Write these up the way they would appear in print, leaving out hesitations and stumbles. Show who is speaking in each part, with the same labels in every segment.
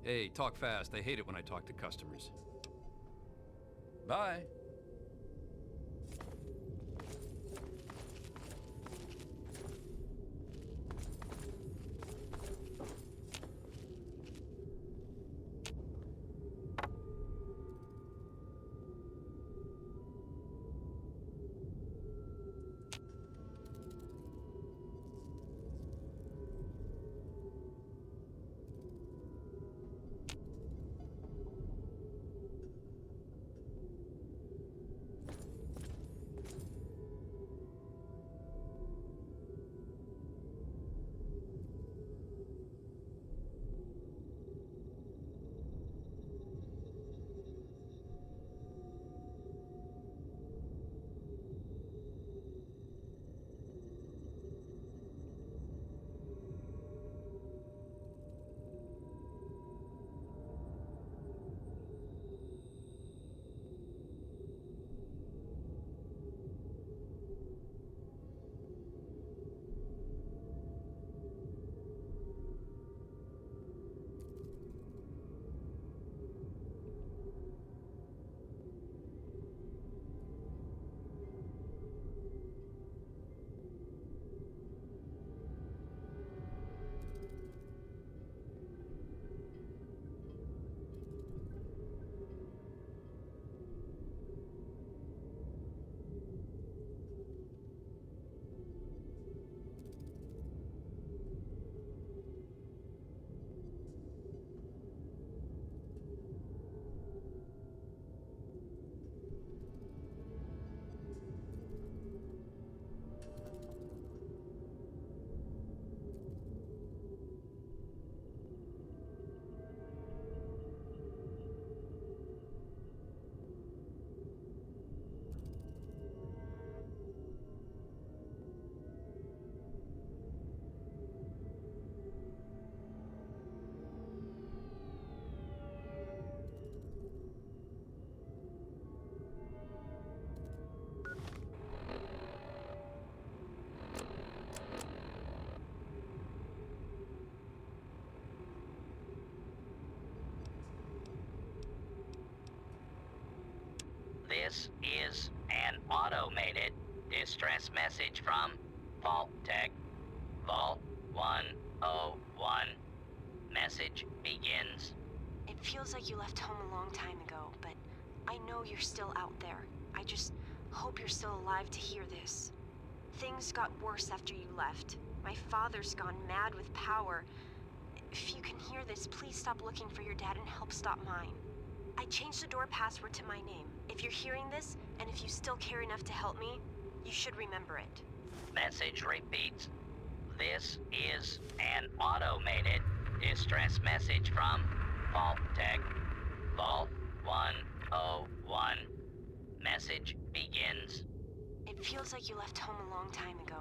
Speaker 1: Hey, talk fast. I hate it when I talk to customers. Bye.
Speaker 2: This is an automated distress message from Vault Tech. Vault 101. Message begins.
Speaker 3: It feels like you left home a long time ago, but I know you're still out there. I just hope you're still alive to hear this. Things got worse after you left. My father's gone mad with power. If you can hear this, please stop looking for your dad and help stop mine. I changed the door password to my name. If you're hearing this, and if you still care enough to help me, you should remember it.
Speaker 2: Message repeats. This is an automated distress message from Vault Tech. Vault 101. Message begins.
Speaker 3: It feels like you left home a long time ago.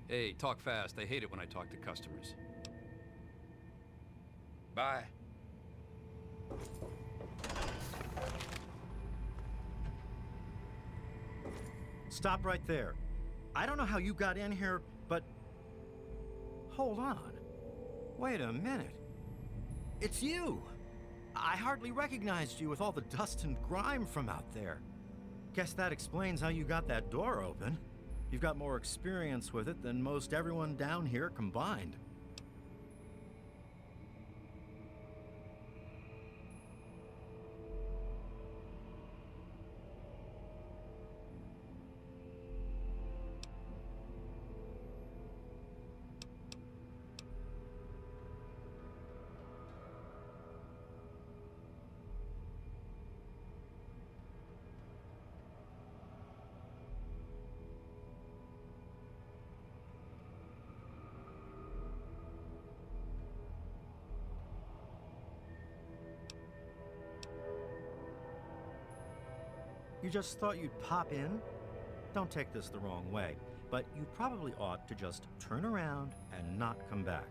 Speaker 1: Hey, talk fast. I hate it when I talk to customers.
Speaker 4: Bye.
Speaker 5: Stop right there. I don't know how you got in here, but... Hold on. Wait a minute. It's you! I hardly recognized you with all the dust and grime from out there. Guess that explains how you got that door open. You've got more experience with it than most everyone down here combined. You just thought you'd pop in? Don't take this the wrong way, but you probably ought to just turn around and not come back.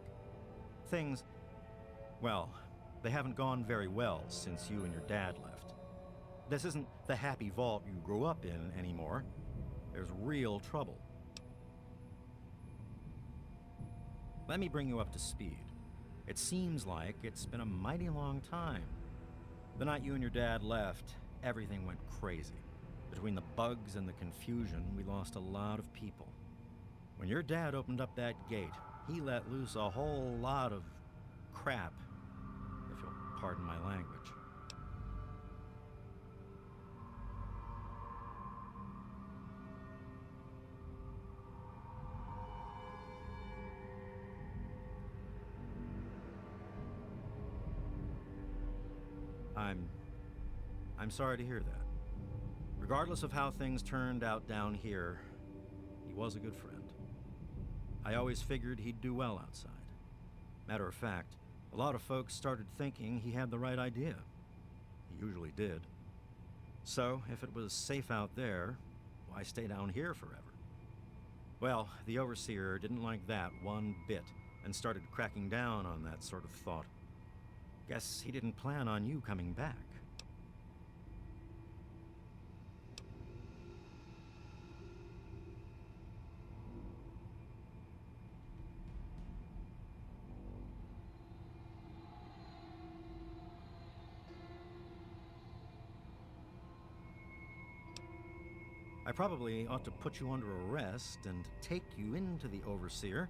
Speaker 5: Things, well, they haven't gone very well since you and your dad left. This isn't the happy vault you grew up in anymore. There's real trouble. Let me bring you up to speed. It seems like it's been a mighty long time. The night you and your dad left, everything went crazy. Between the bugs and the confusion, we lost a lot of people. When your dad opened up that gate, he let loose a whole lot of crap, if you'll pardon my language. I'm sorry to hear that. Regardless of how things turned out down here, he was a good friend. I always figured he'd do well outside. Matter of fact, a lot of folks started thinking he had the right idea. He usually did. So, if it was safe out there, why stay down here forever? Well, the Overseer didn't like that one bit and started cracking down on that sort of thought. Guess he didn't plan on you coming back. I probably ought to put you under arrest and take you into the Overseer,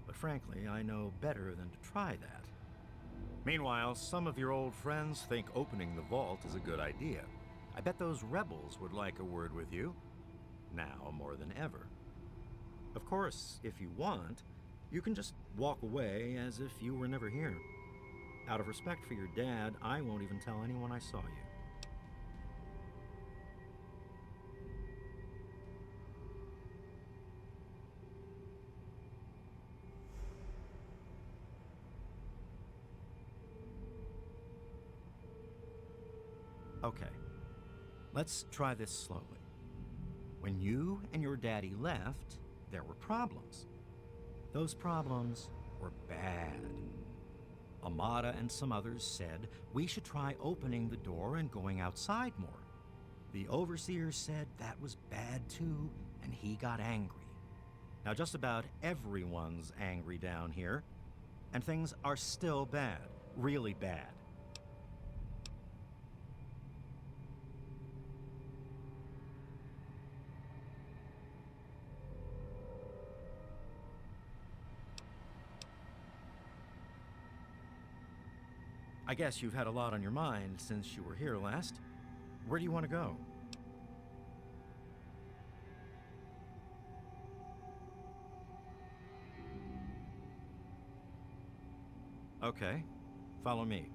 Speaker 5: but frankly, I know better than to try that. Meanwhile, some of your old friends think opening the vault is a good idea. I bet those rebels would like a word with you, now more than ever. Of course, if you want, you can just walk away as if you were never here. Out of respect for your dad, I won't even tell anyone I saw you. Okay, let's try this slowly. When you and your daddy left, there were problems. Those problems were bad. Amada and some others said we should try opening the door and going outside more. The Overseer said that was bad too, and he got angry. Now just about everyone's angry down here, and things are still bad, really bad. I guess you've had a lot on your mind since you were here last. Where do you want to go? Okay, follow me.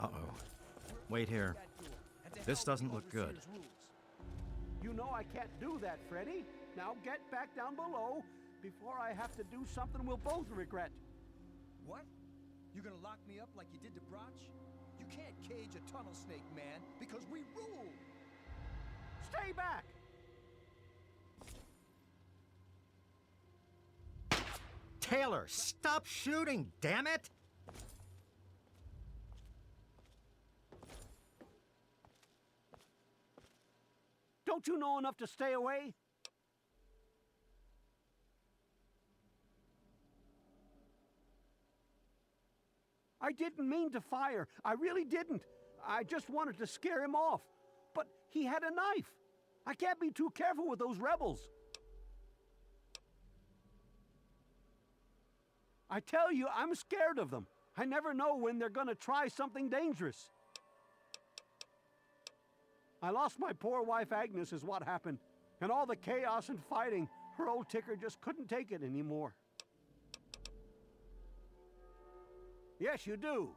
Speaker 5: Uh-oh. Wait here. This doesn't look good.
Speaker 4: You know I can't do that, Freddy. Now get back down below before I have to do something we'll both regret.
Speaker 6: What? You're gonna lock me up like you did to Broch? You can't cage a tunnel snake, man, because we rule!
Speaker 4: Stay back!
Speaker 5: Taylor, stop shooting, damn it!
Speaker 4: Don't you know enough to stay away? I didn't mean to fire. I really didn't. I just wanted to scare him off. But he had a knife. I can't be too careful with those rebels. I tell you, I'm scared of them. I never know when they're gonna try something dangerous. I lost my poor wife Agnes is what happened. And all the chaos and fighting, her old ticker just couldn't take it anymore. Yes, you do.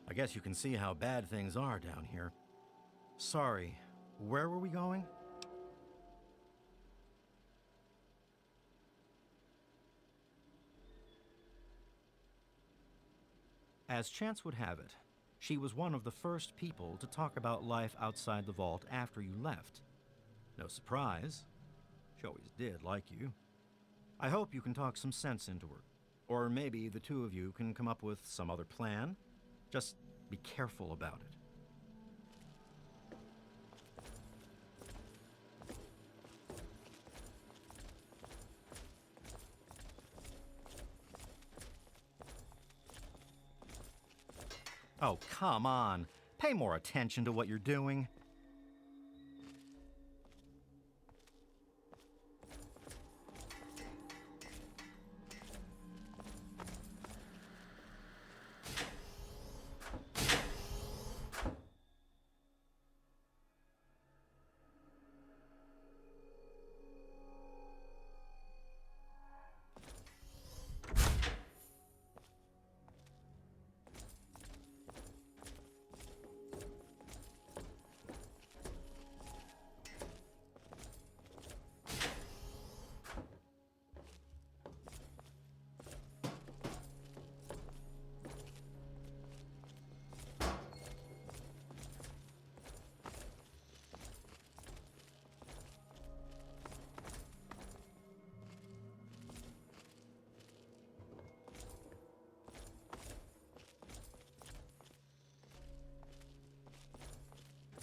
Speaker 5: I guess you can see how bad things are down here. Sorry, where were we going? As chance would have it, she was one of the first people to talk about life outside the vault after you left. No surprise. She always did like you. I hope you can talk some sense into her. Or maybe the two of you can come up with some other plan. Just be careful about it. Oh, come on. Pay more attention to what you're doing.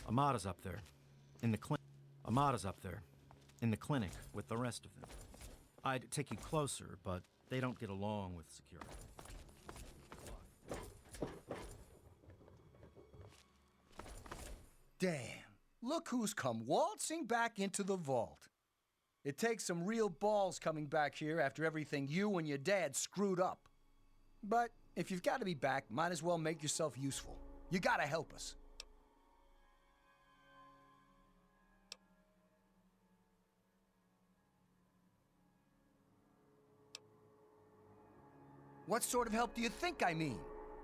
Speaker 5: Amada's up there, in the clinic. Amada's up there, in the clinic with the rest of them. I'd take you closer, but they don't get along with security.
Speaker 6: Damn, look who's come waltzing back into the vault. It takes some real balls coming back here after everything you and your dad screwed up. But if you've got to be back, might as well make yourself useful. You gotta help us. What sort of help do you think I mean?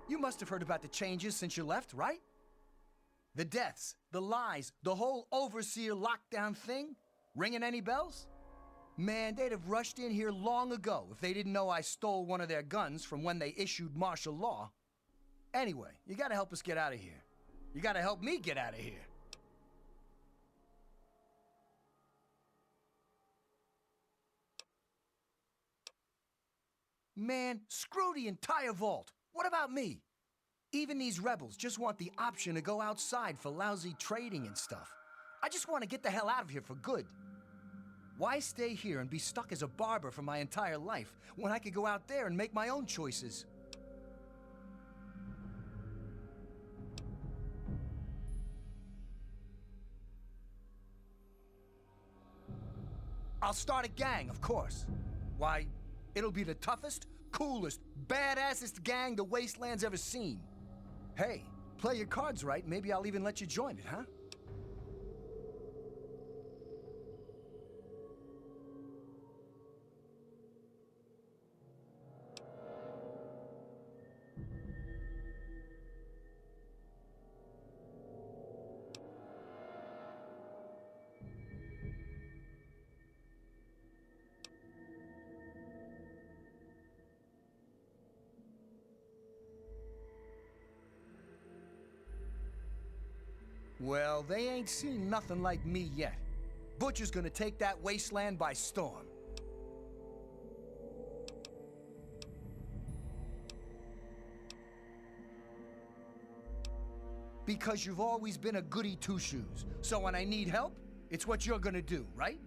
Speaker 6: You must have heard about the changes since you left, right? The deaths, the lies, the whole overseer lockdown thing? Ringing any bells? Man, they'd have rushed in here long ago if they didn't know I stole one of their guns from when they issued martial law. Anyway, you gotta help us get out of here. You gotta help me get out of here. Man, screw the entire vault. What about me? Even these rebels just want the option to go outside for lousy trading and stuff. I just want to get the hell out of here for good. Why stay here and be stuck as a barber for my entire life when I could go out there and make my own choices? I'll start a gang, of course. Why, it'll be the toughest, coolest, badassest gang the Wasteland's ever seen. Hey, play your cards right, maybe I'll even let you join it, huh? Well, they ain't seen nothing like me yet. Butcher's gonna take that wasteland by storm. Because you've always been a goody two-shoes. So when I need help, it's what you're gonna do, right?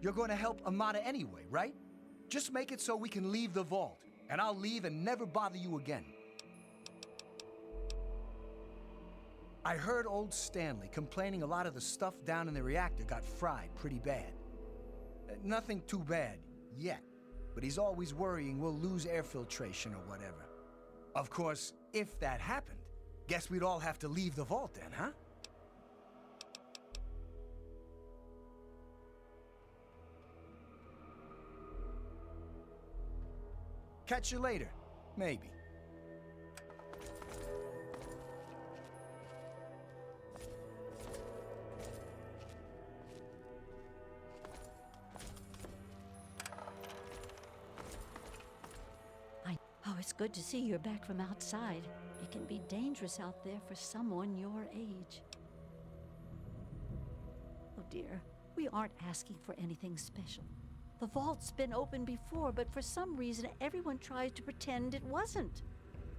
Speaker 6: You're gonna help Amada anyway, right? Just make it so we can leave the vault, and I'll leave and never bother you again. I heard old Stanley complaining a lot of the stuff down in the reactor got fried pretty bad. Nothing too bad, yet. But he's always worrying we'll lose air filtration or whatever. Of course, if that happened, guess we'd all have to leave the vault then, huh? Catch you later, maybe.
Speaker 7: Oh, it's good to see you're back from outside. It can be dangerous out there for someone your age. Oh dear, we aren't asking for anything special. The vault's been open before, but for some reason everyone tries to pretend it wasn't.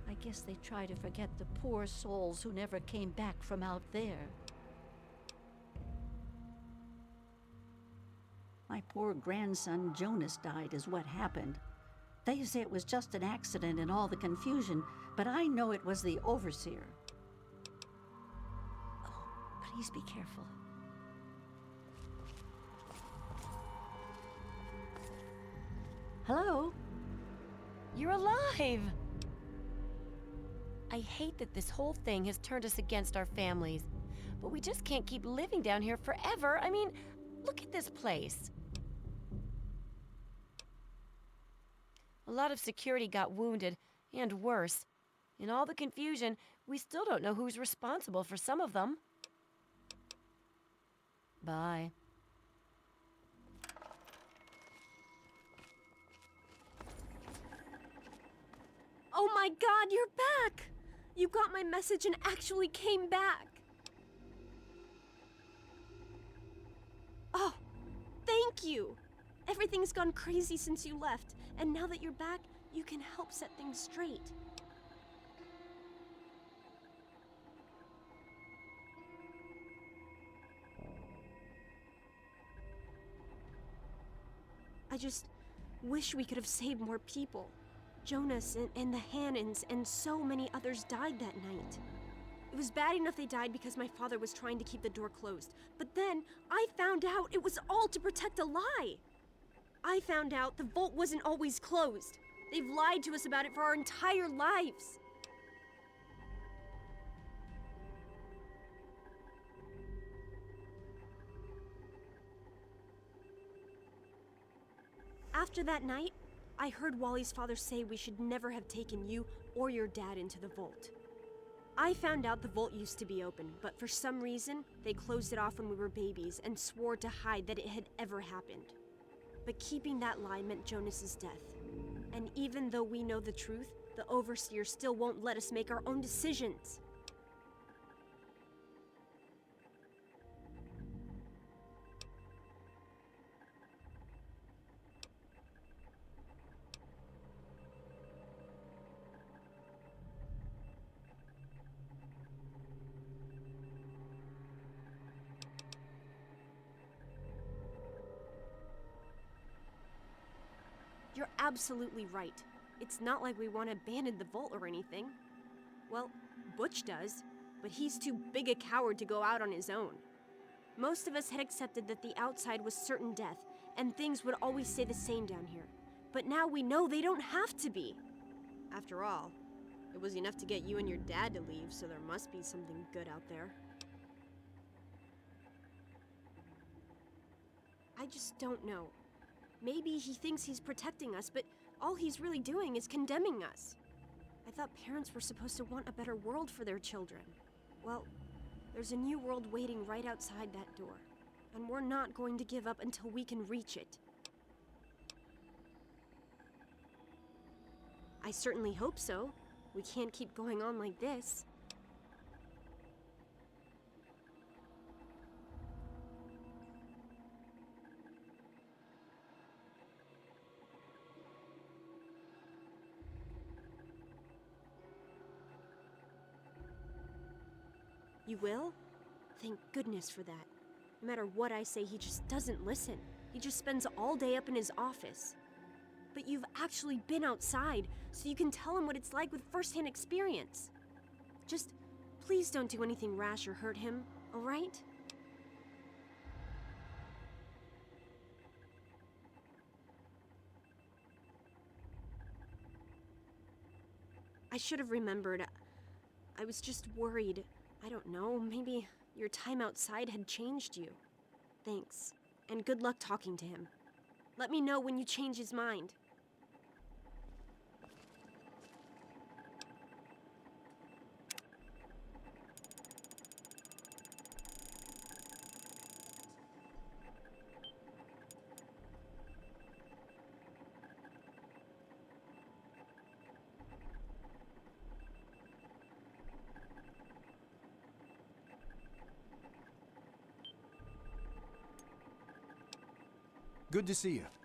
Speaker 7: I guess they try to forget the poor souls who never came back from out there. My poor grandson Jonas died is what happened. They say it was just an accident in all the confusion, but I know it was the overseer. Oh, please be careful. Hello?
Speaker 8: You're alive! I hate that this whole thing has turned us against our families, but we just can't keep living down here forever. I mean, look at this place. A lot of security got wounded, and worse. In all the confusion, we still don't know who's responsible for some of them. Bye.
Speaker 9: Oh my God, you're back! You got my message and actually came back. Oh, thank you! Everything's gone crazy since you left, and now that you're back, you can help set things straight. I just wish we could have saved more people. Jonas and the Hannons and so many others died that night. It was bad enough they died because my father was trying to keep the door closed. But then I found out it was all to protect a lie. I found out the vault wasn't always closed. They've lied to us about it for our entire lives. After that night, I heard Wally's father say we should never have taken you or your dad into the vault. I found out the vault used to be open, but for some reason, they closed it off when we were babies and swore to hide that it had ever happened. But keeping that lie meant Jonas's death. And even though we know the truth, the Overseer still won't let us make our own decisions. You're absolutely right. It's not like we want to abandon the vault or anything. Well, Butch does, but he's too big a coward to go out on his own. Most of us had accepted that the outside was certain death, and things would always stay the same down here. But now we know they don't have to be. After all, it was enough to get you and your dad to leave, so there must be something good out there. I just don't know. Maybe he thinks he's protecting us, but all he's really doing is condemning us. I thought parents were supposed to want a better world for their children. Well, there's a new world waiting right outside that door, and we're not going to give up until we can reach it. I certainly hope so. We can't keep going on like this. You will? Thank goodness for that. No matter what I say, he just doesn't listen. He just spends all day up in his office. But you've actually been outside, so you can tell him what it's like with first-hand experience. Just Please don't do anything rash or hurt him, alright? I should have remembered. I was just worried. I don't know, maybe your time outside had changed you. Thanks, and good luck talking to him. Let me know when you change his mind.
Speaker 6: Good to see you.